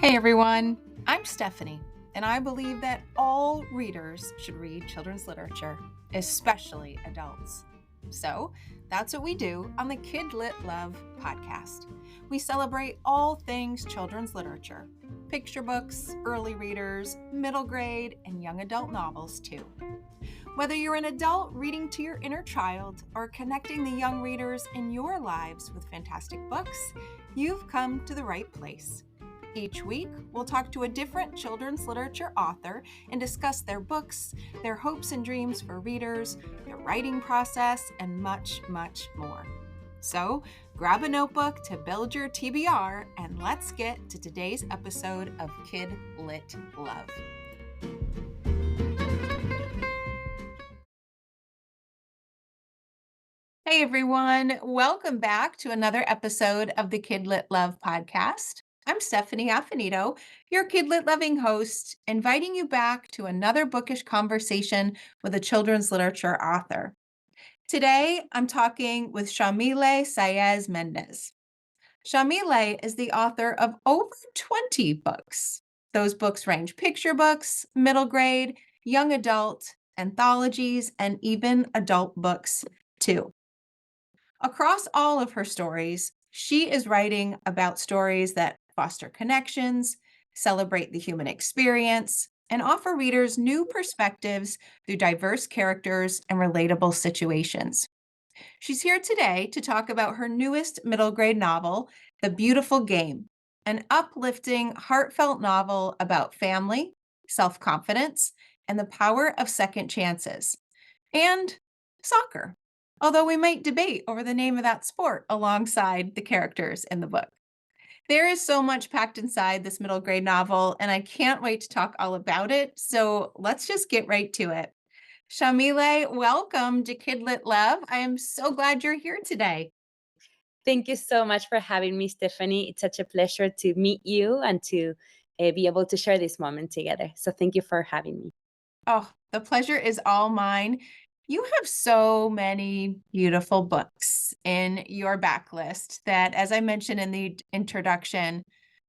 Hey everyone, I'm Stephanie, and I believe that all readers should read children's literature, especially adults. So that's what we do on the KidLit Love podcast. We celebrate all things children's literature, picture books, early readers, middle grade, and young adult novels too. Whether you're an adult reading to your inner child or connecting the young readers in your lives with fantastic books, you've come to the right place. Each week, we'll talk to a different children's literature author and discuss their books, their hopes and dreams for readers, their writing process, and much, much more. So, grab a notebook to build your TBR, and let's get to today's episode of KidLit Love. Hey everyone, welcome back to another episode of the KidLit Love podcast. I'm Stephanie Affinito, your KidLit loving host, inviting you back to another bookish conversation with a children's literature author. Today, I'm talking with Yamile Saied Mendez. Yamile is the author of over 20 books. Those books range picture books, middle grade, young adult, anthologies, and even adult books too. Across all of her stories, she is writing about stories that foster connections, celebrate the human experience, and offer readers new perspectives through diverse characters and relatable situations. She's here today to talk about her newest middle grade novel, The Beautiful Game, an uplifting, heartfelt novel about family, self-confidence, and the power of second chances, and soccer. Although we might debate over the name of that sport alongside the characters in the book. There is so much packed inside this middle grade novel, and I can't wait to talk all about it. So let's just get right to it. Yamile, welcome to KidLit Love. I am so glad you're here today. Thank you so much for having me, Stephanie. It's such a pleasure to meet you and to be able to share this moment together. So thank you for having me. Oh, the pleasure is all mine. You have so many beautiful books in your backlist that, as I mentioned in the introduction,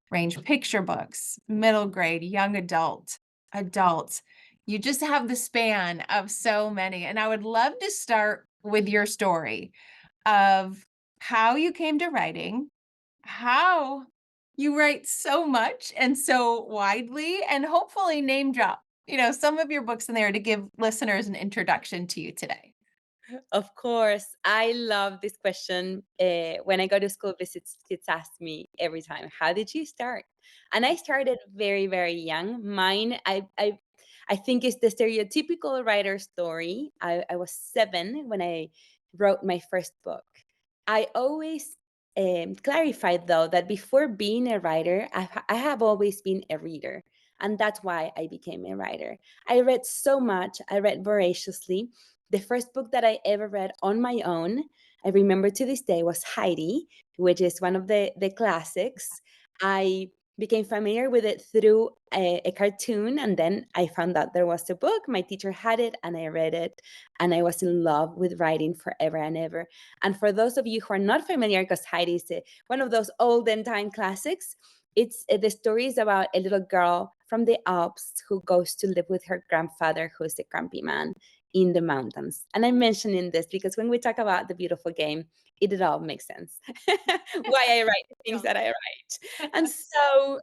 range picture books, middle grade, young adult, adult. You just have the span of so many. And I would love to start with your story of how you came to writing, how you write so much and so widely, and hopefully name drop, some of your books in there to give listeners an introduction to you today. Of course, I love this question. When I go to school visits, kids ask me every time, "How did you start?" And I started very, very young. Mine, I think, is the stereotypical writer story. I was 7 when I wrote my first book. I always clarified, though, that before being a writer, I have always been a reader. And that's why I became a writer. I read so much, I read voraciously. The first book that I ever read on my own, I remember to this day, was Heidi, which is one of the classics. I became familiar with it through a cartoon, and then I found out there was a book. My teacher had it, and I read it, and I was in love with writing forever and ever. And for those of you who are not familiar, because Heidi is one of those olden time classics, it's the story is about a little girl from the Alps who goes to live with her grandfather, who's a grumpy man in the mountains. And I'm mentioning this because when we talk about The Beautiful Game, it all makes sense why I write the things that I write. And so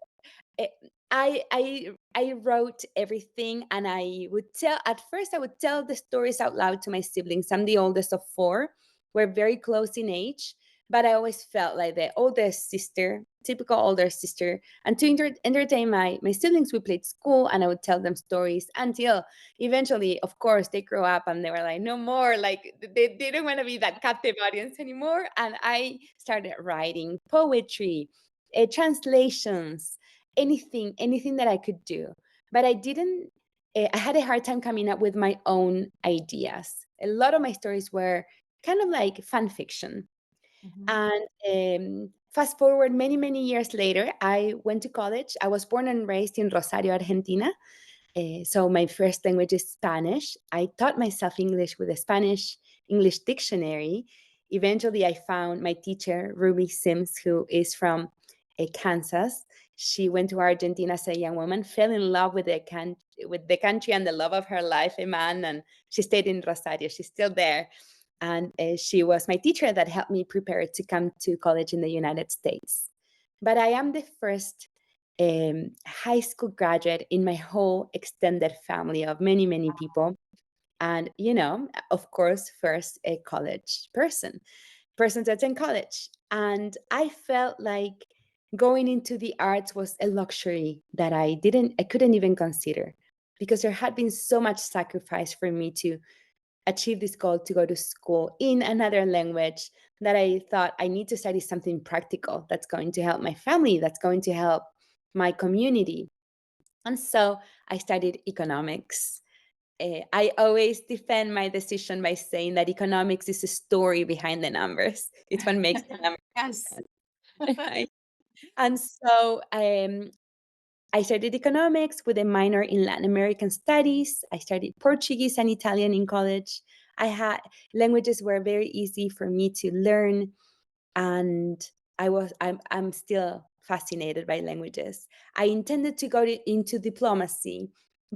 eh, I wrote everything, and I would tell at first I would tell the stories out loud to my siblings. I'm the oldest of 4. We're very close in age, but I always felt like the oldest sister, typical older sister. And to entertain my siblings, we played school, and I would tell them stories until eventually, of course, they grew up and they were like, no more. Like they didn't want to be that captive audience anymore. And I started writing poetry, translations, anything that I could do. But I didn't. I had a hard time coming up with my own ideas. A lot of my stories were kind of like fan fiction. Mhm. And fast forward many years later, I went to college. I was born and raised in Rosario, Argentina. So my first language is Spanish. I taught myself English with a Spanish English dictionary. Eventually, I found my teacher, Ruby Sims, who is from Kansas. She went to Argentina as a young woman, fell in love with with the country and the love of her life, a man, and she stayed in Rosario. She's still there, and she was my teacher that helped me prepare to come to college in the United States. But I am the first high school graduate in my whole extended family of many, many people. And, of course, first a college person to attend college. And I felt like going into the arts was a luxury that I couldn't even consider, because there had been so much sacrifice for me to achieve this goal to go to school in another language, that I thought I need to study something practical that's going to help my family, that's going to help my community. And so I studied economics. I always defend my decision by saying that economics is a story behind the numbers. It's what makes the numbers. Yes. Right? And so I studied economics with a minor in Latin American studies. I studied Portuguese and Italian in college. I had Languages were very easy for me to learn, and I'm still fascinated by languages. I intended to go into diplomacy,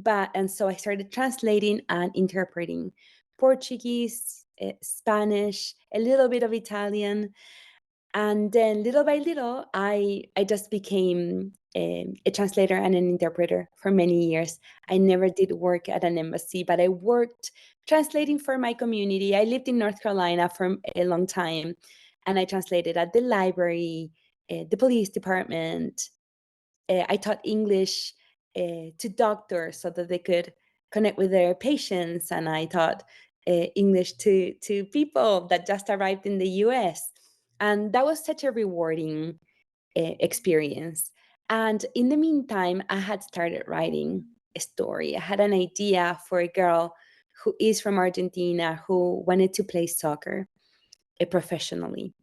and so I started translating and interpreting Portuguese, Spanish, a little bit of Italian, and then little by little, I just became a translator and an interpreter for many years. I never did work at an embassy, but I worked translating for my community. I lived in North Carolina for a long time, and I translated at the library, the police department. I taught English to doctors so that they could connect with their patients, and I taught English to people that just arrived in the U.S. And that was such a rewarding experience. And in the meantime, I had started writing a story. I had an idea for a girl who is from Argentina who wanted to play soccer professionally,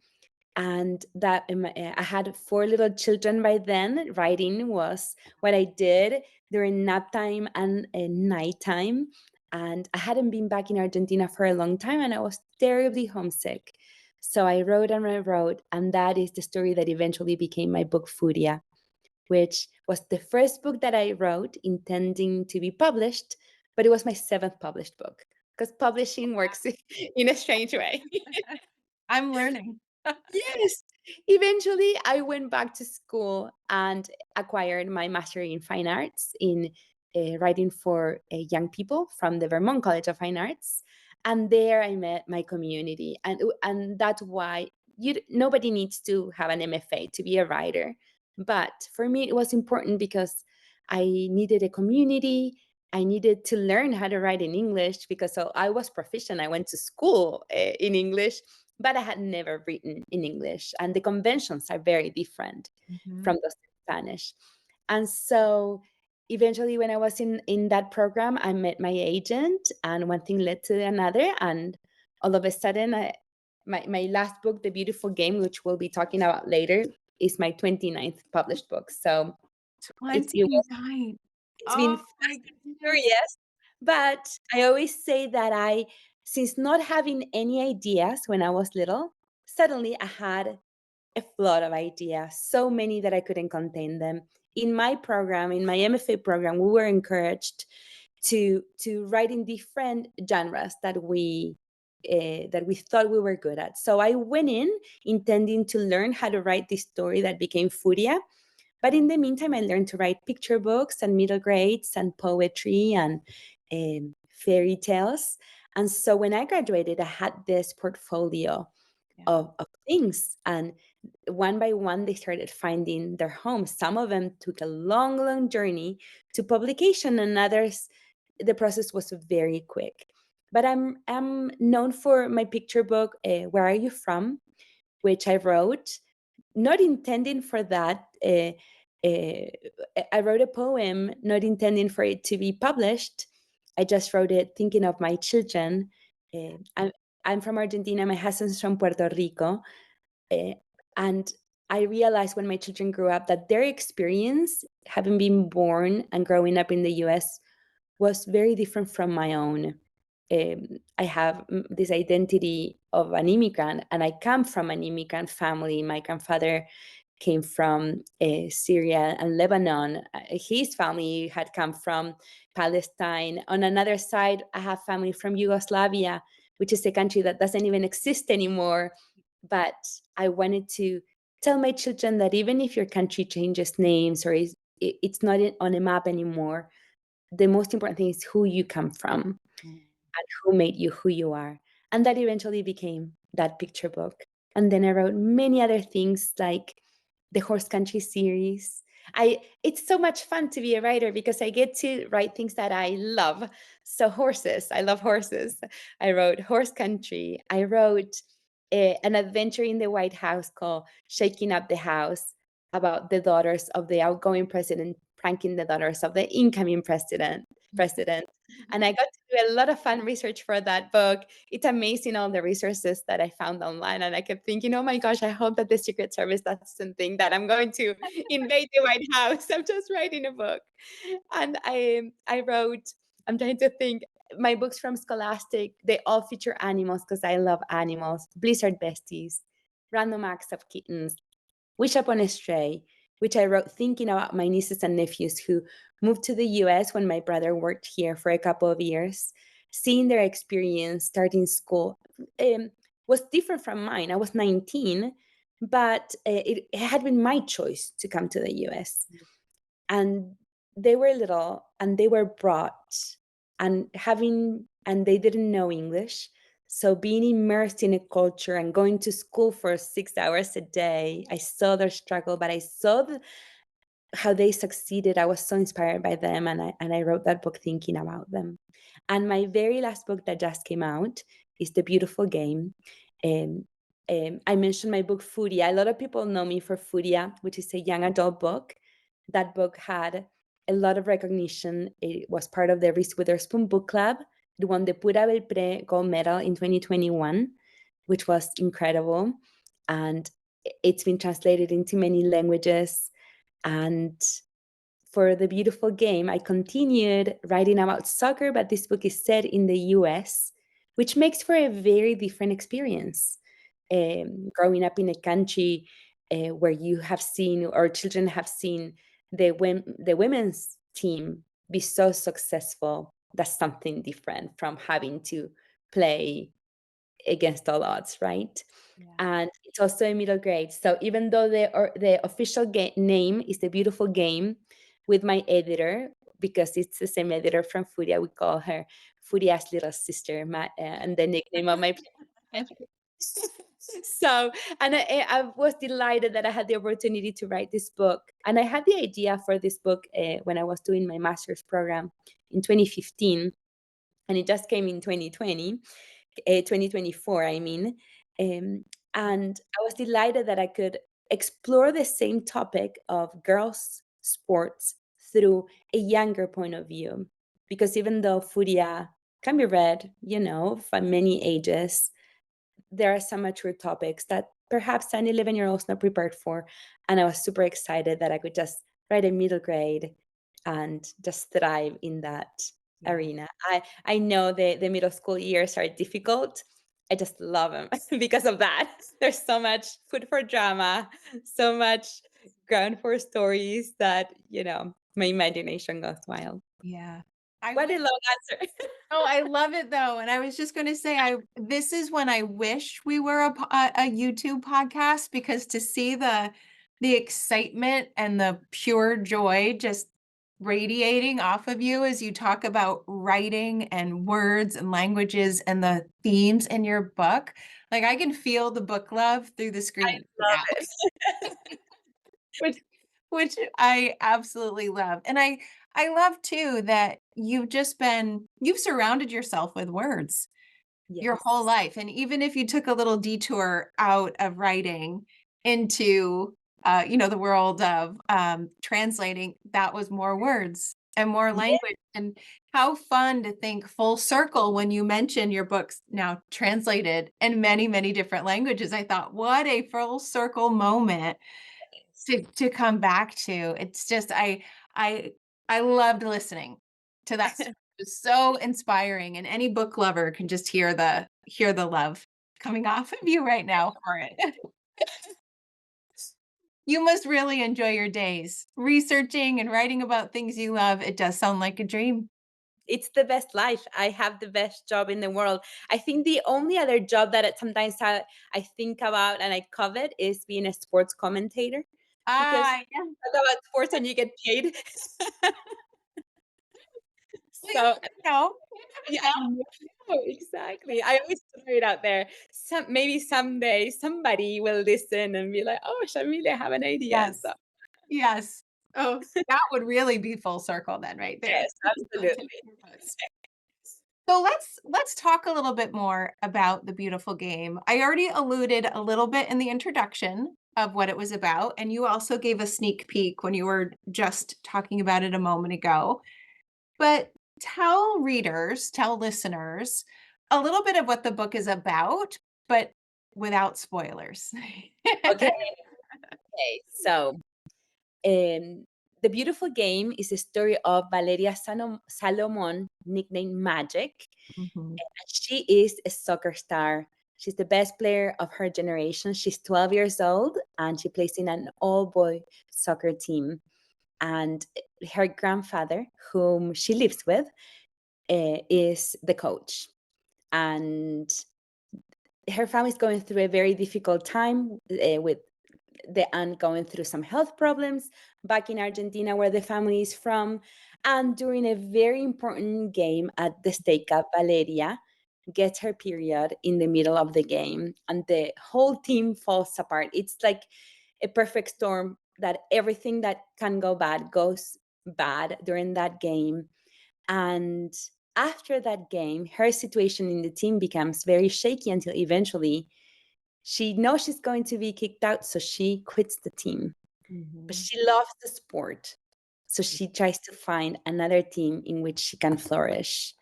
and that I had 4 little children by then. Writing was what I did during nap time and nighttime. And I hadn't been back in Argentina for a long time, and I was terribly homesick. So I wrote and I wrote, and that is the story that eventually became my book Furia, which was the first book that I wrote intending to be published, but it was my seventh published book, because publishing works in a strange way. I'm learning. Yes. Eventually, I went back to school and acquired my master in fine arts in writing for young people from the Vermont College of Fine Arts. And there I met my community. And that's why nobody needs to have an MFA to be a writer. But for me, it was important because I needed a community. I needed to learn how to write in English, because so I was proficient. I went to school in English, but I had never written in English, and the conventions are very different Mhm. from those in Spanish. And so eventually, when I was in that program, I met my agent, and one thing led to another, and all of a sudden, my last book, The Beautiful Game, which we'll be talking about later, is my 29th published book. So it 29. it's been Oh fast my and goodness. furious, but I always say that since not having any ideas when I was little, suddenly I had a lot of ideas, so many that I couldn't contain them. In my program, in my MFA program, we were encouraged to write in different genres that we thought we were good at. So I went in intending to learn how to write this story that became Furia, but in the meantime, I learned to write picture books and middle grades and poetry and fairy tales. And so when I graduated, I had this portfolio Yeah. of things. And one by one, they started finding their homes. Some of them took a long, long journey to publication, and others, the process was very quick. But I'm known for my picture book, Where Are You From?, which I wrote not intending for that. Uh, I wrote a poem not intending for it to be published. I just wrote it thinking of my children. I'm from Argentina. My husband's from Puerto Rico. Uh, and I realized when my children grew up that their experience, having been born and growing up in the US, was very different from my own. I have this identity of an immigrant, and I come from an immigrant family. My grandfather came from Syria and Lebanon. His family had come from Palestine. On another side, I have family from Yugoslavia, which is a country that doesn't even exist anymore. But I wanted to tell my children that even if your country changes names or it's not on a map anymore, the most important thing is who you come from Mm. and who made you who you are. And that eventually became that picture book. And then I wrote many other things like the horse country series. It's so much fun to be a writer because I get to write things that I love. So horses, I love horses. I wrote Horse Country. I wrote an adventure in the White House called Shaking Up the House about the daughters of the outgoing president pranking the daughters of the incoming president. And I got to do a lot of fun research for that book. It's amazing all the resources that I found online. And I kept thinking, oh my gosh, I hope that the Secret Service doesn't think that I'm going to invade the White House. I'm just writing a book. And I wrote, I'm trying to think, my books from Scholastic, they all feature animals because I love animals. Blizzard Besties, Random Acts of Kittens, Wish Upon a Stray, which I wrote thinking about my nieces and nephews who moved to the US when my brother worked here for a couple of years. Seeing their experience starting school was different from mine. I was 19, but it had been my choice to come to the US. And they were little and they were brought and they didn't know English. So being immersed in a culture and going to school for 6 hours a day, I saw their struggle, but I saw how they succeeded. I was so inspired by them, and I wrote that book thinking about them. And my very last book that just came out is The Beautiful Game. Um, I mentioned my book Furia. A lot of people know me for Furia, which is a young adult book. That book had a lot of recognition. It was part of the Reese Witherspoon Book Club. It won the Pura Belpré Gold Medal in 2021, which was incredible. And it's been translated into many languages. And for The Beautiful Game, I continued writing about soccer, but this book is set in the US, which makes for a very different experience. Growing up in a country where you have seen, or children have seen, the women's team be so successful, that's something different from having to play against all odds, right? Yeah. And it's also a middle grade. So even though the official name is The Beautiful Game, with my editor, because it's the same editor from Furia, we call her Furia's little sister, and the nickname of my so, and I was delighted that I had the opportunity to write this book. And I had the idea for this book when I was doing my master's program in 2015, and it just came in 2024, I mean. And I was delighted that I could explore the same topic of girls' sports through a younger point of view. Because even though Furia can be read, from many ages, there are some mature topics that perhaps an 11-year-old's not prepared for. And I was super excited that I could just write a middle grade and just thrive in that Yeah. arena. I know the middle school years are difficult. I just love them because of that. There's so much food for drama, so much ground for stories that, my imagination goes wild. Yeah. I What a wish. long answer. Oh, I love it though. And I was just going to say, this is when I wish we were a YouTube podcast, because to see the excitement and the pure joy just radiating off of you as you talk about writing and words and languages and the themes in your book. Like, I can feel the book love through the I screen love now. it. which which I absolutely love. And I love too that you've surrounded yourself with words your whole Yes. life. And even if you took a little detour out of writing into the world of translating, that was more words and more Yeah. language. And how fun to think full circle when you mention your books now translated in many, many different languages. I thought, what a full circle moment to come back to. It's just I I loved listening to that. It was so inspiring, and any book lover can just hear the love coming off of you right now for it. You must really enjoy your days. Researching and writing about things you love, it does sound like a dream. It's the best life. I have the best job in the world. I think the only other job that sometimes I think about and I covet is being a sports commentator because Yeah. you talk about sports and you get paid. Well, So you yeah, never I know. know, exactly. I always throw it out there. Maybe someday somebody will listen and be like, "Oh, Shamili, I have an idea." So Yes, yes. Oh, that would really be full circle then right there. yes, absolutely. So let's talk a little bit more about the beautiful game. I already alluded a little bit in the introduction of what it was about, and you also gave a sneak peek when you were just talking about it a moment ago. But tell readers, tell listeners a little bit of what the book is about, but without spoilers. Okay, okay. So, um, the beautiful game is the story of Valeria Salomon, nicknamed Magic. Mhm, She is a soccer star. She's the best player of her generation. She's 12 years old and she plays in an all boy soccer team. And her grandfather, whom she lives with, is the coach. And her family's going through a very difficult time with the aunt going through some health problems back in Argentina, where the family is from. And during a very important game at the State Cup, Valeria gets her period in the middle of the game, and the whole team falls apart. It's like a perfect storm that everything that can go bad goes bad during that game. And after that game, her situation in the team becomes very shaky until eventually she knows she's going to be kicked out, so she quits the team. But mhm. she loves the sport. So she tries to find another team in which she can flourish.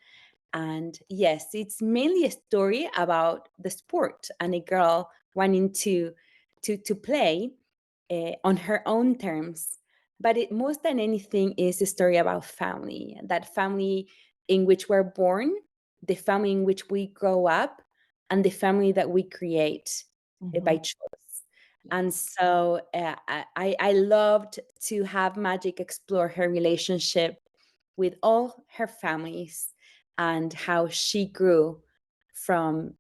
And yes, it's mainly a story about the sport and a girl wanting to play on her own terms. But it most than anything is a story about family, that family in which we're born, the family in which we grow up, and the family that we create by Mhm. choice. Yeah. And so I loved to have Magic explore her relationship with all her families and how she grew from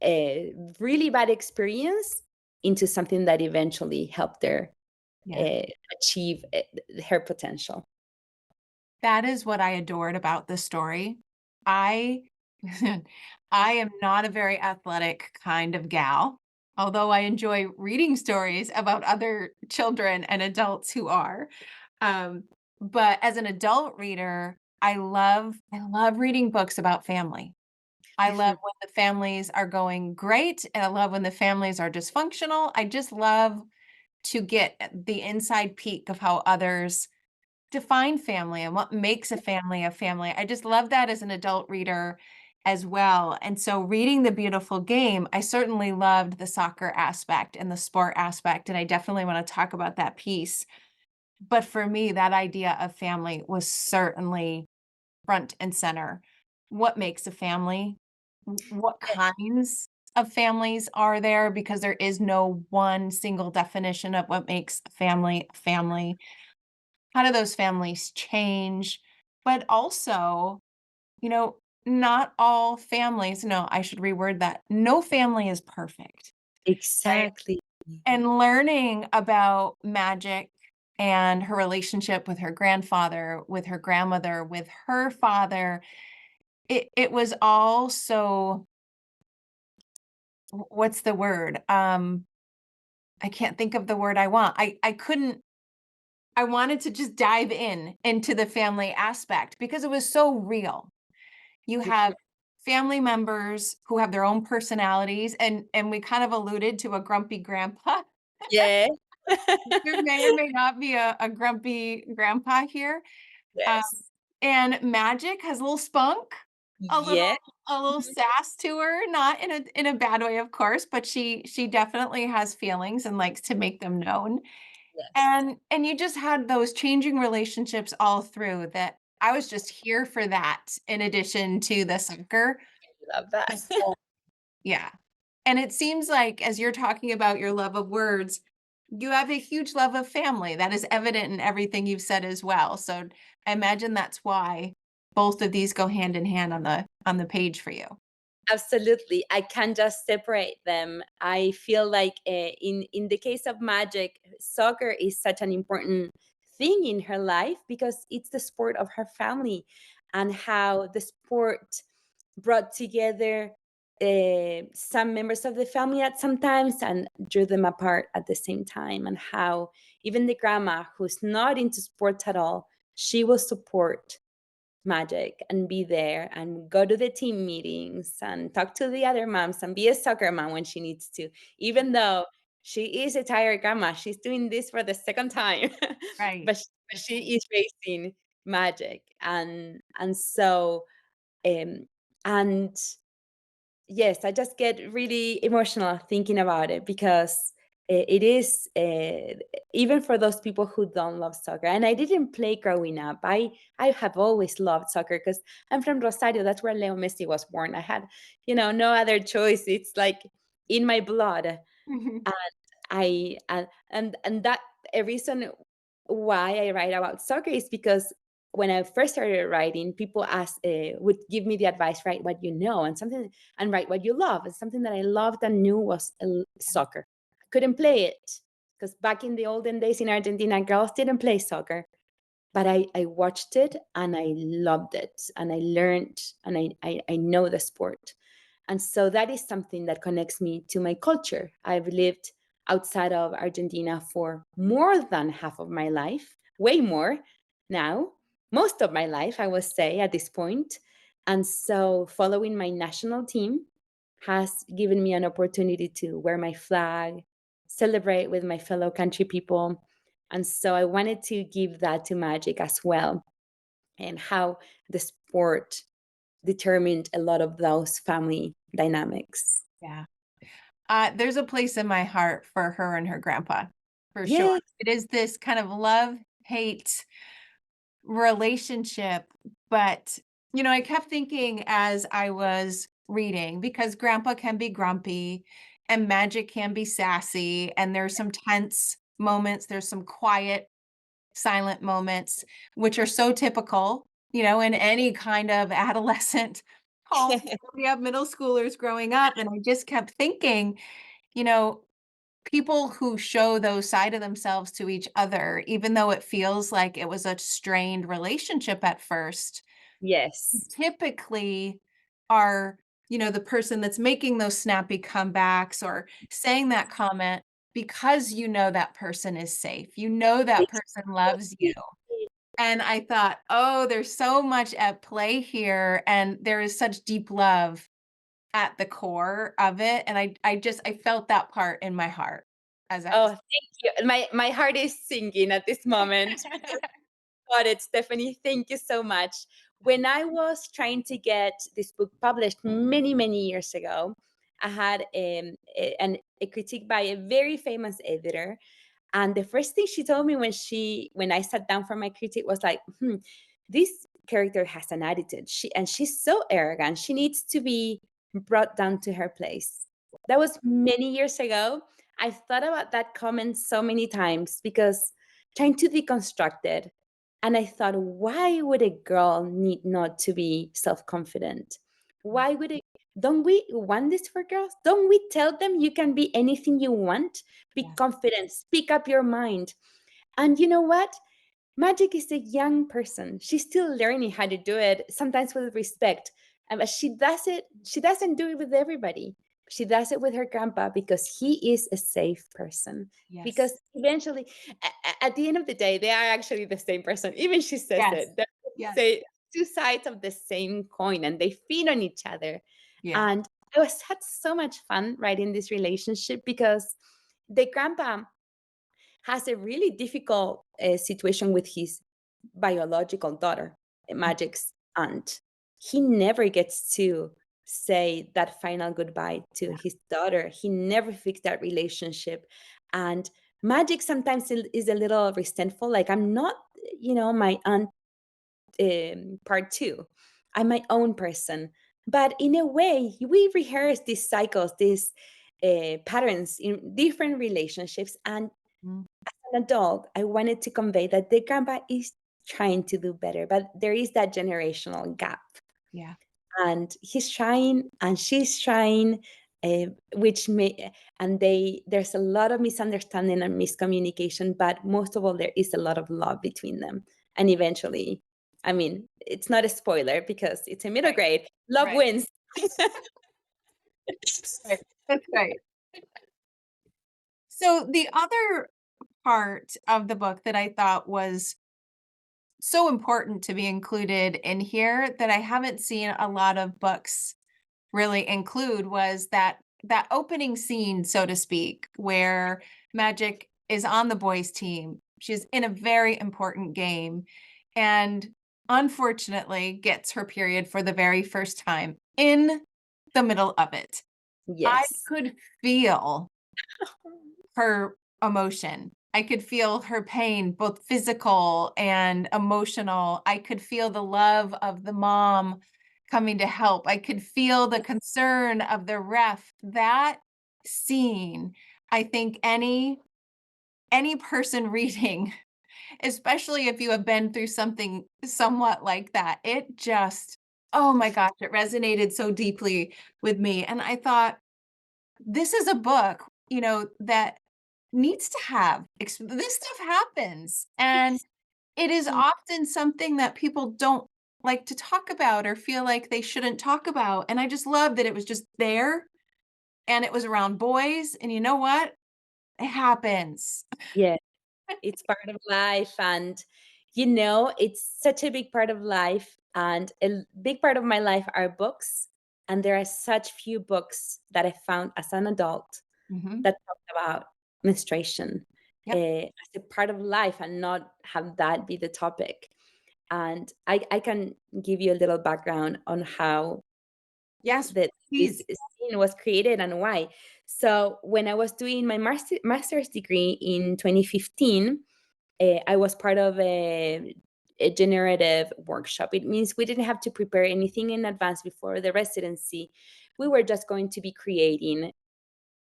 a really bad experience into something that eventually helped her Yeah. uh, achieve her potential. That is what I adored about this story. I I am not a very athletic kind of gal, although I enjoy reading stories about other children and adults who are. Um, but as an adult reader, I love reading books about family. I love Mhm. when the families are going great, and I love when the families are dysfunctional. I just love to get the inside peek of how others define family and what makes a family a family. I just love that as an adult reader as well. And so reading The Beautiful Game, I certainly loved the soccer aspect and the sport aspect, and I definitely want to talk about that piece. But for me, that idea of family was certainly front and center. What makes a family? What kinds of families are there? Because there is no one single definition of what makes a family a family. How do those families change? But also, you know, not all families, no, I should reword that. No family is perfect, right? Exactly. And learning about Magic and her relationship with her grandfather, with her grandmother, with her father, it was all so what's the word? I can't think of the word I want. I couldn't I wanted to just dive in into the family aspect because it was so real. You have Mhm. family members who have their own personalities, and we kind of alluded to a grumpy grandpa. Yeah. There may or may not be a grumpy grandpa here. Um, Yes. and Magic has a little spunk, a little Yeah. a little Mhm. sass to her, not in a bad way, of course, but she definitely has feelings and likes to make them known. Yes. And you just had those changing relationships all through that I was just here for that in addition to the soccer. Love that. So, yeah. And it seems like as you're talking about your love of words, You have a huge love of family. That is evident in everything you've said as well. So I imagine that's why both of these go hand in hand on the page for you. Absolutely, I can't just separate them. I feel like in the case of Magic, soccer is such an important thing in her life because it's the sport of her family, and how the sport brought together some members of the family at some times and drew them apart at the same time, and how even the grandma, who's not into sports at all, she will support Magic and be there and go to the team meetings and talk to the other moms and be a soccer mom when she needs to, even though she is a tired grandma. She's doing this for the second time, Right. but That's she right. is raising Magic, and so um and yes, I just get really emotional thinking about it because it is even for those people who don't love soccer. And I didn't play growing up. I have always loved soccer because I'm from Rosario. That's where Leo Messi was born. I had, no other choice. It's like in my blood. Mhm. I and that a reason why I write about soccer is because when I first started writing, people would give me the advice, write what you know and write what you love. And something that I loved and knew was soccer. I couldn't play it because back in the olden days in Argentina, girls didn't play soccer. But I watched it and I loved it and I learned and I know the sport. And so that is something that connects me to my culture. I've lived outside of Argentina for more than half of my life, way more now, most of my life, I would say at this point. And so following my national team has given me an opportunity to wear my flag, celebrate with my fellow country people. And so I wanted to give that to Magic as well, and how the sport determined a lot of those family dynamics. Yeah. There's a place in my heart for her and her grandpa, for sure. Yes. It is this kind of love-hate relationship, but, I kept thinking as I was reading, because grandpa can be grumpy and Magic can be sassy, and there's some tense moments, there's some quiet, silent moments, which are so typical, in any kind of adolescent home. We have middle schoolers growing up, and I just kept thinking, you know, people who show those side of themselves to each other, even though it feels like it was a strained relationship at first, Yes. typically are, the person that's making those snappy comebacks or saying that comment because that person is safe. That person loves you. And I thought, "Oh, there's so much at play here, and there is such deep love at the core of it," and I felt that part in my heart as I Oh, was. thank you. My heart is singing at this moment. Got it, Stephanie. Thank you so much. When I was trying to get this book published many, many years ago, I had a critique by a very famous editor. And the first thing she told me when I sat down for my critique was like, this character has an attitude. She's so arrogant. She needs to be brought down to her place. That was many years ago. I thought about that comment so many times because trying to deconstruct it. And I thought, why would a girl need not to be self-confident? Why would it don't we want this for girls? Don't we tell them you can be anything you want? Be Yeah, confident, speak up your mind. And you know what? Magic is a young person. She's still learning how to do it, sometimes with respect. But she doesn't do it with everybody. She does it with her grandpa because he is a safe person. yes, Because eventually, at the end of the day, they are actually the same person. Even she says yes, it. They're yes, say two sides of the same coin and they feed on each other. yeah, And I was had so much fun writing this relationship because the grandpa has a really difficult situation with his biological daughter, Magic's aunt. He never gets to say that final goodbye to his daughter. He never fixed that relationship. And Magic sometimes is a little resentful, like, I'm not, my aunt part two. I'm my own person. But in a way, we rehearse these cycles, these patterns in different relationships. And an adult, I wanted to convey that the grandpa is trying to do better, but there is that generational gap. Yeah. And he's trying and she's trying, which may and there's a lot of misunderstanding and miscommunication, but most of all there is a lot of love between them. And eventually, I mean, it's not a spoiler because it's a middle Right. grade, love Right. wins. Right. That's right. So the other part of the book that I thought was so important to be included in here that I haven't seen a lot of books really include was that opening scene, so to speak, where Magic is on the boys' team. She's in a very important game and unfortunately gets her period for the very first time in the middle of it. I Yes. could feel her emotion. I could feel her pain, both physical and emotional. I could feel the love of the mom coming to help. I could feel the concern of the ref. That scene, I think any person reading, especially if you have been through something somewhat like that, it just, oh my gosh, it resonated so deeply with me. And I thought, this is a book, that needs to have this stuff happens, and it is often something that people don't like to talk about or feel like they shouldn't talk about, and I just love that it was just there, and it was around boys, and you know what? It happens. Yeah. It's part of life, and it's such a big part of life, and big part of my life are books, and there are such few books that I found as an adult Mhm. that talk about menstruation, Yep. as a part of life and not have that be the topic. And I can give you a little background on how Yes, that this please. scene was created and why. So when I was doing my master's degree in 2015, I was part of a generative workshop. It means we didn't have to prepare anything in advance before the residency. We were just going to be creating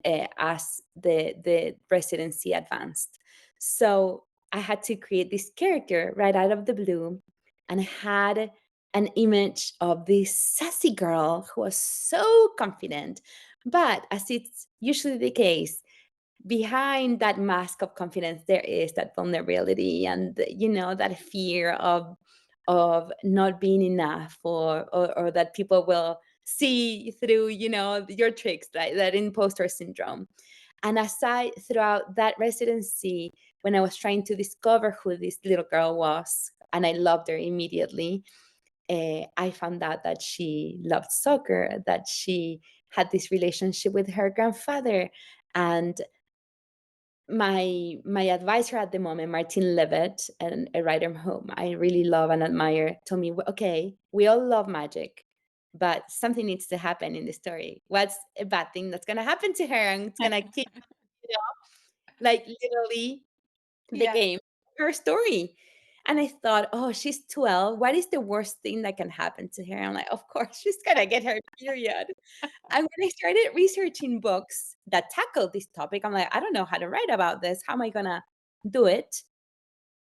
as the residency advanced. So I had to create this character right out of the blue, and I had an image of this sassy girl who was so confident. But as it's usually the case, behind that mask of confidence there is that vulnerability and that fear of not being enough, or that people will see through your tricks, that imposter syndrome. And aside throughout that residency, when I was trying to discover who this little girl was, and I loved her immediately, I found out that she loved soccer, that she had this relationship with her grandfather. And my advisor at the moment, Martin Levitt, and a writer whom I really love and admire, told me, Okay, we all love magic, but something needs to happen in the story. What's a bad thing that's gonna happen to her and it's gonna keep, you know, like literally the Yeah. game, her story?" And I thought, "Oh, she's 12. What is the worst thing that can happen to her?" I'm like, "Of course, she's gonna get her period." And when I started researching books that tackle this topic, I'm like, I don't know how to write about this. How am I gonna do it?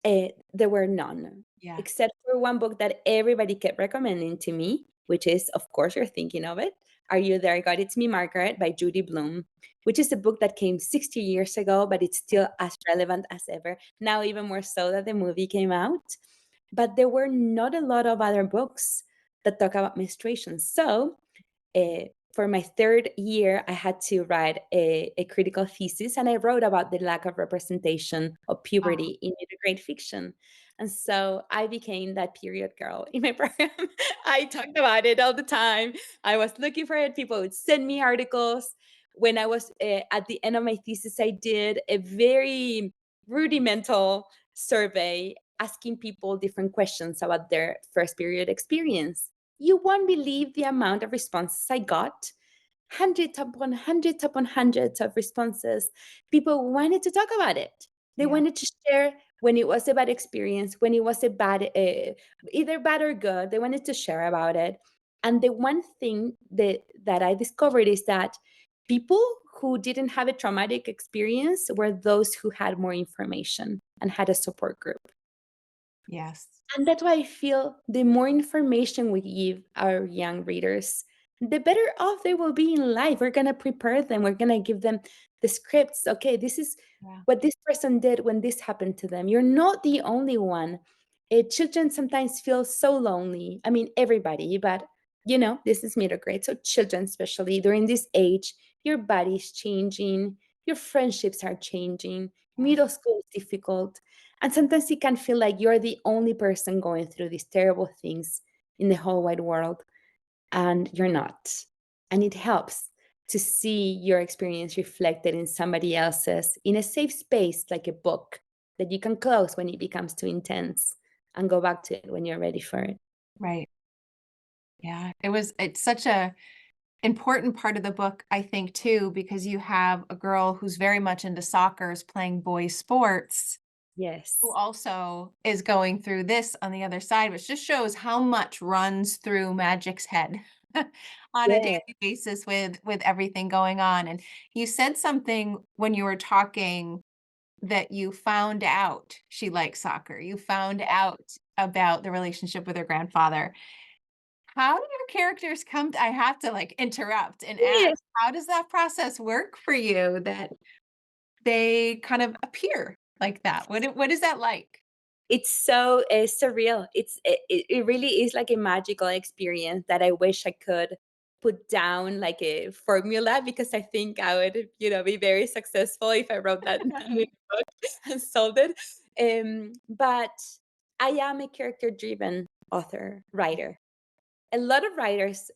There were none, Yeah. except for one book that everybody kept recommending to me, which is, of course, you're thinking of it. Are You There, God? It's Me, Margaret by Judy Blume, which is a book that came 60 years ago, but it's still as relevant as ever. Now, even more so that the movie came out. But there were not a lot of other books that talk about menstruation. So for my third year, I had to write a critical thesis, and I wrote about the lack of representation of Oh, puberty in middle grade fiction. And so I became that period girl in my program. I talked about it all the time. I was looking for it. People would send me articles. When I was at the end of my thesis, I did a very rudimental survey asking people different questions about their first period experience. You won't believe the amount of responses I got. Hundreds upon hundreds upon hundreds of responses. People wanted to talk about it. They yeah. wanted to share when it was a bad experience, when it was a bad, either bad or good. They wanted to share about it. And the one thing that I discovered is that people who didn't have a traumatic experience were those who had more information and had a support group. Yes. And that's why I feel the more information we give our young readers, the better off they will be in life. We're going to prepare them. We're going to give them the scripts. Okay, this is Yeah. what this person did when this happened to them. You're not the only one. Children sometimes feel so lonely. I mean, everybody, but this is middle grade. So children, especially during this age, your body's changing, your friendships are changing. Yeah. Middle school is difficult, and sometimes it can feel like you're the only person going through these terrible things in the whole wide world, and you're not. And it helps to see your experience reflected in somebody else's in a safe space, like a book that you can close when it becomes too intense and go back to it when you're ready for it. Right. Yeah. It's such a important part of the book, I think, too, because you have a girl who's very much into soccer, is playing boys sports, who Yes. also is going through this on the other side, which just shows how much runs through Magic's head on a Yeah. daily basis with everything going on. And you said something when you were talking that you found out she likes soccer. You found out about the relationship with her grandfather. How do your characters come I have to, like, interrupt and ask, Yes. how does that process work for you that they kind of appear like that? What is that like? It's so surreal. It really is like a magical experience that I wish I could put down like a formula, because I think I would, be very successful if I wrote that down in a book and sold it. But I am a character-driven author, writer. A lot of writers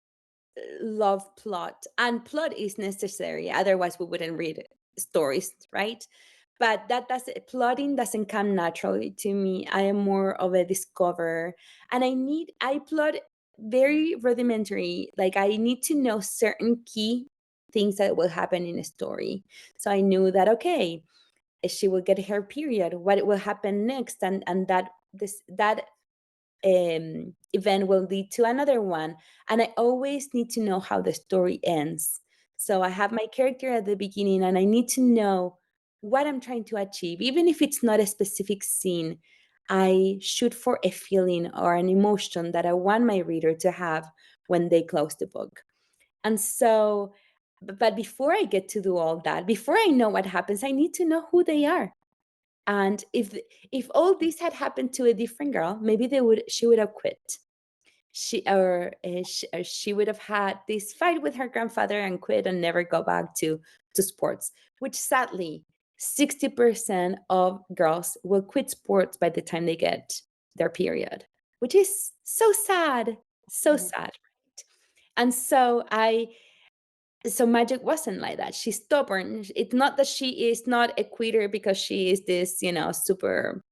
love plot, and plot is necessary, otherwise we wouldn't read stories, right? But that does plotting doesn't come naturally to me. I am more of a discoverer, and I plot very rudimentary. Like, I need to know certain key things that will happen in a story. So I knew that, okay, she will get her period, what will happen next, and that event will lead to another one. And I always need to know how the story ends. So I have my character at the beginning, and I need to know what I'm trying to achieve. Even if it's not a specific scene, I shoot for a feeling or an emotion that I want my reader to have when they close the book. And so, but before I get to do all that, before I know what happens, I need to know who they are. And if all this had happened to a different girl, maybe she would have quit. She would have had this fight with her grandfather and quit and never go back to sports, which sadly 60% of girls will quit sports by the time they get their period, which is so sad, so Mhm. sad. Right? And so Magic wasn't like that. She's stubborn. It's not that she is not a quitter because she is this, super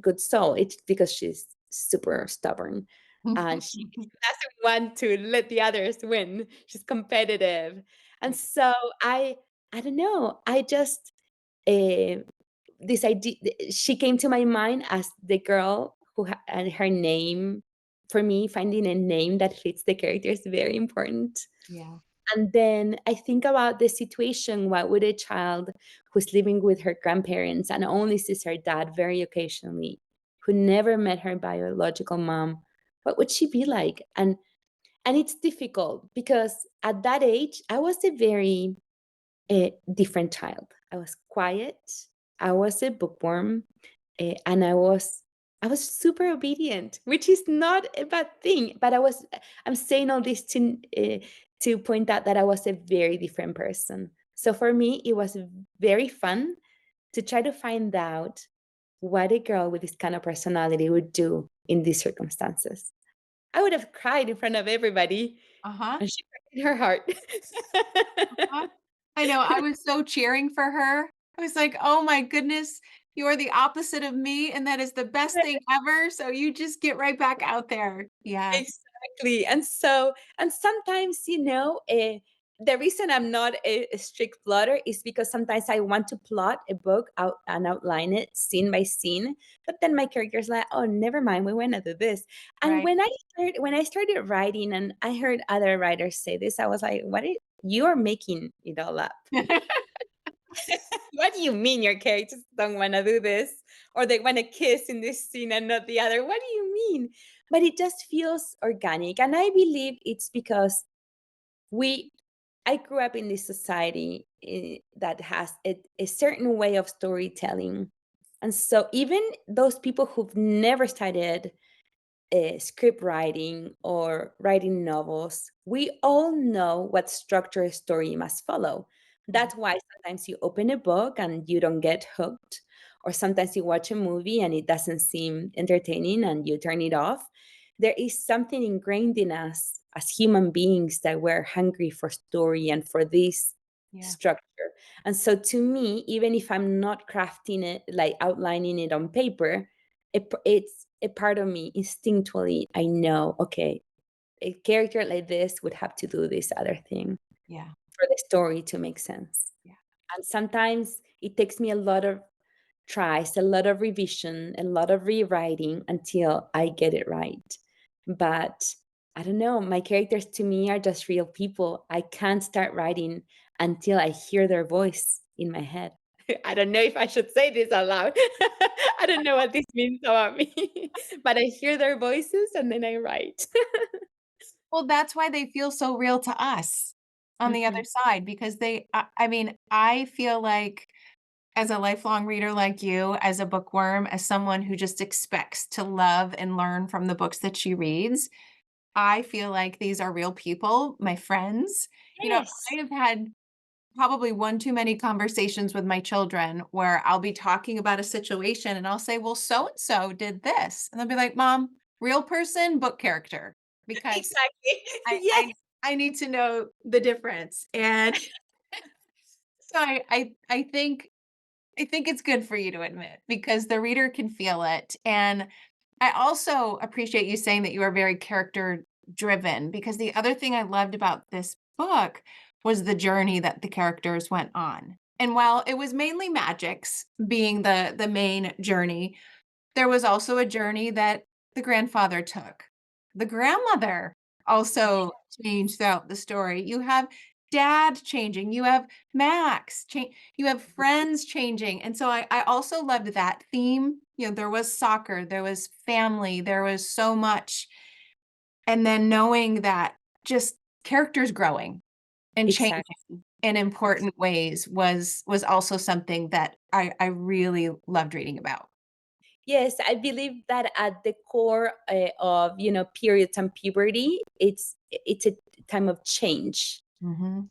good soul. It's because she's super stubborn, and she doesn't want to let the others win. She's competitive. And Right. so I don't know. I just uh, this idea, she came to my mind as the girl and her name, for me, finding a name that fits the character is very important. Yeah. And then I think about the situation. What would a child who's living with her grandparents and only sees her dad very occasionally, who never met her biological mom, what would she be like? And it's difficult because at that age, I was a very different child. I was quiet. I was a bookworm, and I was super obedient, which is not a bad thing. But I'm saying all this to point out that I was a very different person. So for me, it was very fun to try to find out what a girl with this kind of personality would do in these circumstances. I would have cried in front of everybody, Uh-huh. and she broke in her heart. Uh-huh. I know, I was so cheering for her. I was like, "Oh my goodness, you are the opposite of me, and that is the best thing ever, so you just get right back out there." Yeah. Exactly. And sometimes, the reason I'm not a strict plotter is because sometimes I want to plot a book out and outline it scene by scene, but then my character's like, "Oh, never mind, we want to do this." And Right. when I started writing and I heard other writers say this, I was like, you're making it all up. What do you mean your characters don't want to do this? Or they want to kiss in this scene and not the other? What do you mean? But it just feels organic. And I believe it's because we I grew up in this society that has a certain way of storytelling. And so even those people who've never studied script writing or writing novels, we all know what structure a story must follow. Mhm. That's why sometimes you open a book and you don't get hooked, or sometimes you watch a movie and it doesn't seem entertaining and you turn it off. There is something ingrained in us as human beings that we're hungry for story and for this Yeah. structure. And so to me, even if I'm not crafting it, like outlining it on paper, it's a part of me instinctually. I know, okay, a character like this would have to do this other thing Yeah. for the story to make sense. Yeah. And sometimes it takes me a lot of tries, a lot of revision, a lot of rewriting until I get it right. But I don't know, my characters to me are just real people. I can't start writing until I hear their voice in my head. I don't know if I should say this out loud. I don't know what this means about me, but I hear their voices and then I write. Well, that's why they feel so real to us on the other Mhm. side because I mean, I feel like as a lifelong reader like you, as a bookworm, as someone who just expects to love and learn from the books that she reads, I feel like these are real people, my friends. You know, Yes. I have had probably one too many conversations with my children where I'll be talking about a situation and I'll say, "Well, so and so did this." And they'll be like, "Mom, real person, book character." Because Exactly. I Yes. I I need to know the difference. And so I think it's good for you to admit because the reader can feel it. And I also appreciate you saying that you are very character driven because the other thing I loved about this book was the journey that the characters went on. And while it was mainly magics being the main journey, there was also a journey that the grandfather took. The grandmother also changed throughout the story. You have dad changing, you have Max change, you have friends changing. And so I also loved that theme. You know, there was soccer, there was family, there was so much. And then knowing that just characters growing and changing Exactly. in important ways was also something that I really loved reading about. Yes, I believe that at the core of periods and puberty, it's a time of change, Mhm.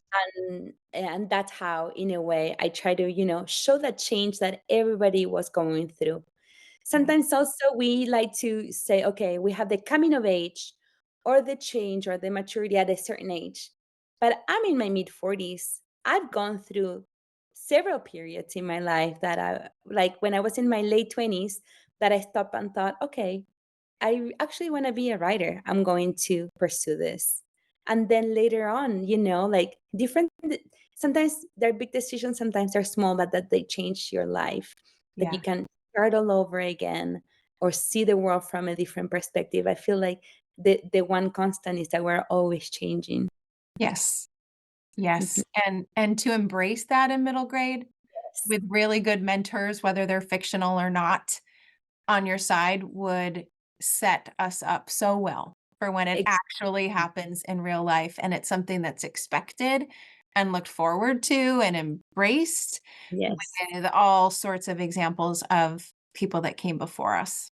and that's how, in a way, I try to show that change that everybody was going through. Yeah. Sometimes also we like to say, okay, we have the coming of age or the change or the maturity at a certain age. But I'm in my mid 40s. I've gone through several periods in my life that I like when I was in my late 20s that I stopped and thought, okay, I actually want to be a writer. I'm going to pursue this. And then later on, like sometimes they're big decisions, sometimes they're small, but that they change your life, that you Yeah. can start all over again or see the world from a different perspective. I feel like the one constant is that we're always changing. Yes. Mhm. Yes. And to embrace that in middle grade Yes. with really good mentors, whether they're fictional or not, on your side would set us up so well for when it Ex- actually happens in real life and it's something that's expected and looked forward to and embraced yes, with all sorts of examples of people that came before us.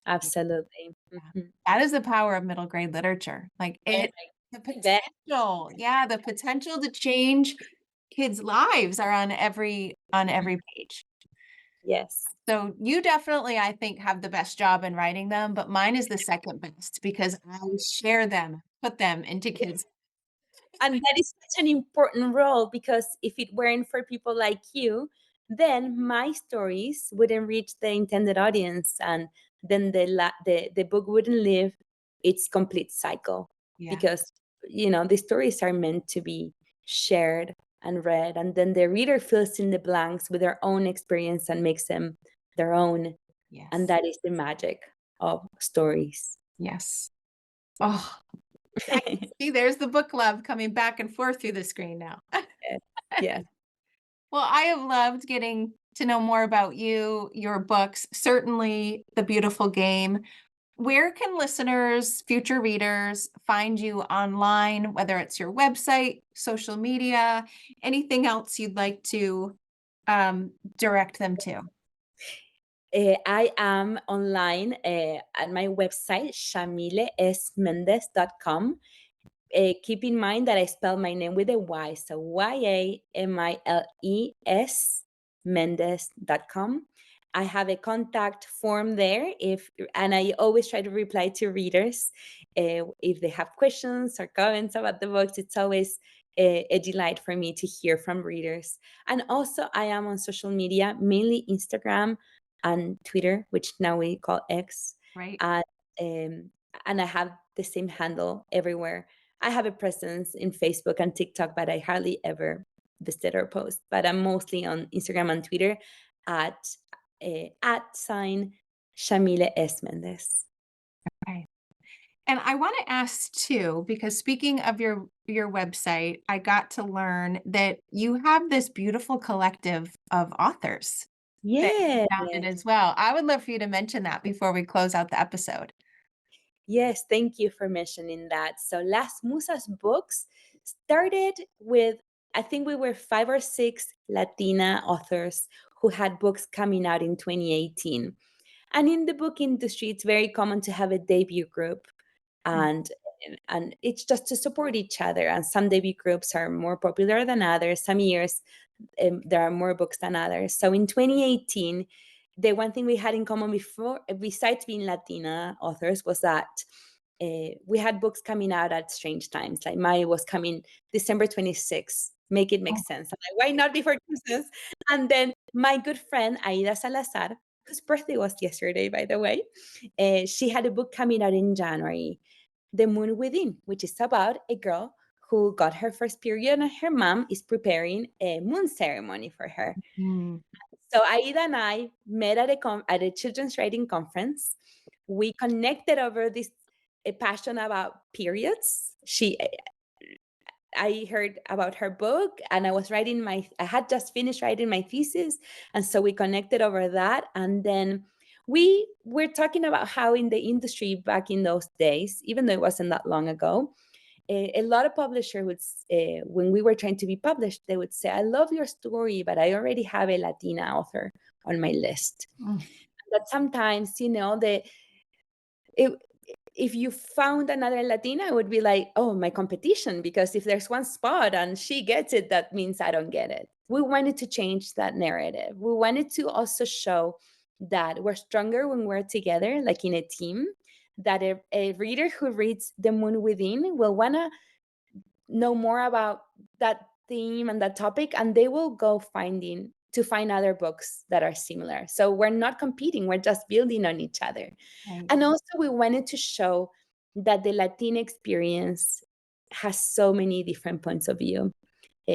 absolutely. Yeah. Mhm. That is the power of middle grade literature. Like Oh it the my God. potential, yeah, the potential to change kids' lives are on every page. Yes. So you definitely, I think, have the best job in writing them, but mine is the second best because I share them, put them into kids. And that is such an important role because if it weren't for people like you, then my stories wouldn't reach the intended audience, and then the book wouldn't live its complete cycle Yeah. because the stories are meant to be shared and read, and then the reader fills in the blanks with their own experience and makes them their own, and Yes. that is the magic of stories. Yes. Oh. I can see there's the book love coming back and forth through the screen now. Yes, yes. Well, I have loved getting to know more about you, your books, certainly The Beautiful Game. Where can listeners, future readers find you online, whether it's your website, social media, anything else you'd like to direct them to? I am online at my website, shamilesmendez.com. Keep in mind that I spell my name with a Y, so Yamiles Mendez.com. I have a contact form there and I always try to reply to readers if they have questions or comments about the books. It's always a delight for me to hear from readers. And also, I am on social media, mainly Instagram and Twitter, which now we call X. Right. And, um, and I have the same handle everywhere. I have a presence in Facebook and TikTok, but I hardly ever visit or post. But I'm mostly on Instagram and Twitter at sign Shamile S. Mendez. Okay. And I want to ask too, because speaking of your website, I got to learn that you have this beautiful collective of authors that you Yeah. founded as well. I would love for you to mention that before we close out the episode. Yes, thank you for mentioning that. So Las Musas books started with, I think we were 5 or 6 Latina authors who had books coming out in 2018. And in the book industry, it's very common to have a debut group, Mm, and it's just to support each other. And some debut groups are more popular than others. Some years there are more books than others. So in 2018, the one thing we had in common before, besides being Latina authors, was that we had books coming out at strange times. Like mine was coming December 26th. Make it make oh, sense. I'm like, why not before Christmas? And then my good friend Aida Salazar, whose birthday was yesterday, by the way, she had a book coming out in January, The Moon Within, which is about a girl who got her first period and her mom is preparing a moon ceremony for her. mm, So Aida and I met at at a children's writing conference. We connected over this a passion about periods. I heard about her book and I had just finished writing my thesis. And so we connected over that. And then we were talking about how in the industry back in those days, even though it wasn't that long ago, a lot of publishers when we were trying to be published, they would say, I love your story, but I already have a Latina author on my list. mm, But sometimes, it, if you found another Latina, it would be like, oh, my competition, because if there's one spot and she gets it, that means I don't get it. We wanted to change that narrative. We wanted to also show that we're stronger when we're together, like in a team, that a reader who reads The Moon Within will want to know more about that theme and that topic, and they will go find other books that are similar. So we're not competing, we're just building on each other. right. And also, we wanted to show that the Latin experience has so many different points of view.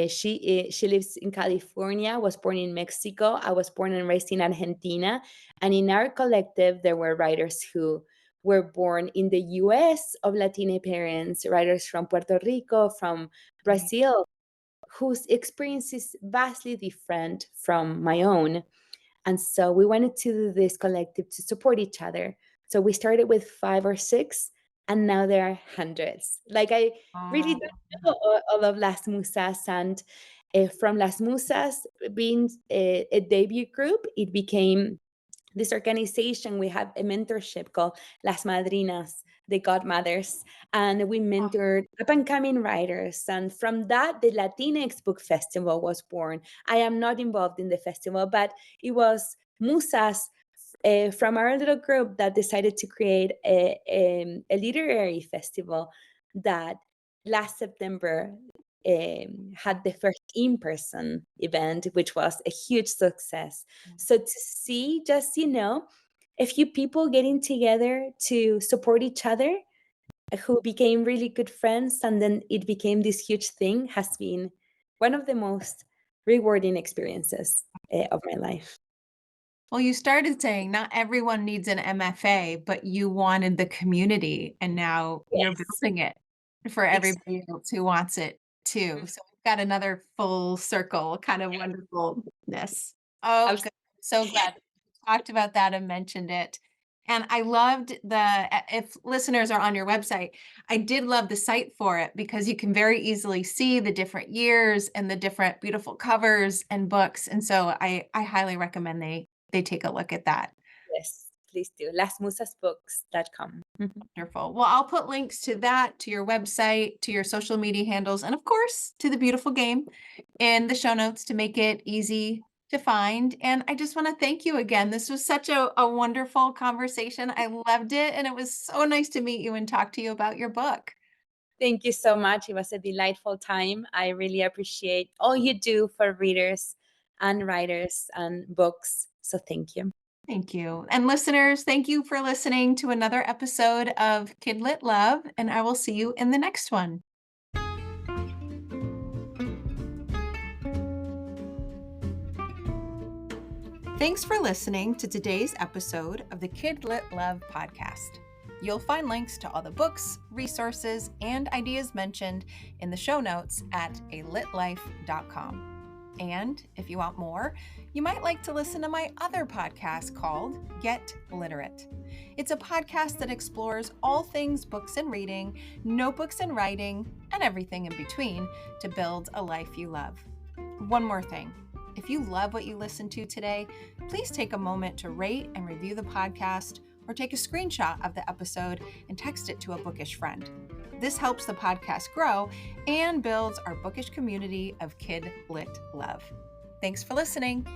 She lives in California, was born in Mexico. I was born and raised in Argentina. And in our collective, there were writers who were born in the US of Latina parents, writers from Puerto Rico, from Right. Brazil, whose experience is vastly different from my own. And so we wanted to do this collective to support each other. So we started with 5 or 6, and now there are hundreds. Like I really Wow. don't know all of Las Musas, and from Las Musas being a debut group, it became this organization. We have a mentorship called Las Madrinas, the Godmothers, and we Oh, mentored up and coming writers. And from that, the Latinx Book Festival was born. I am not involved in the festival, but it was Musas from our little group that decided to create a literary festival that last September had the first in-person event, which was a huge success. So to see just, a few people getting together to support each other who became really good friends and then it became this huge thing has been one of the most rewarding experiences of my life. well, you started saying not everyone needs an MFA, but you wanted the community and now you're Yes. building it. for Ex everybody else who wants it too. Mhm. So we've got another full circle kind of wonderfulness. Oh, Abs good. So glad we talked about that and mentioned it. And I loved if listeners are on your website, I did love the site for it because you can very easily see the different years and the different beautiful covers and books. And so I highly recommend they take a look at that. Yes, please do. Lasmusasbooks.com. Mhm. Wonderful. Well, I'll put links to that, to your website, to your social media handles, and of course, to the beautiful game in the show notes to make it easy to find. And I just want to thank you again. This was such a wonderful conversation. I loved it. And it was so nice to meet you and talk to you about your book. Thank you so much. It was a delightful time. I really appreciate all you do for readers and writers and books. So thank you. Thank you. And listeners, thank you for listening to another episode of KidLit Love. And I will see you in the next one. Thanks for listening to today's episode of the KidLit Love podcast. You'll find links to all the books, resources, and ideas mentioned in the show notes at alitlife.com. And if you want more, you might like to listen to my other podcast called Get Literate. It's a podcast that explores all things books and reading, notebooks and writing, and everything in between to build a life you love. One more thing. If you love what you listened to today, please take a moment to rate and review the podcast or take a screenshot of the episode and text it to a bookish friend. This helps the podcast grow and builds our bookish community of KidLit Love. Thanks for listening.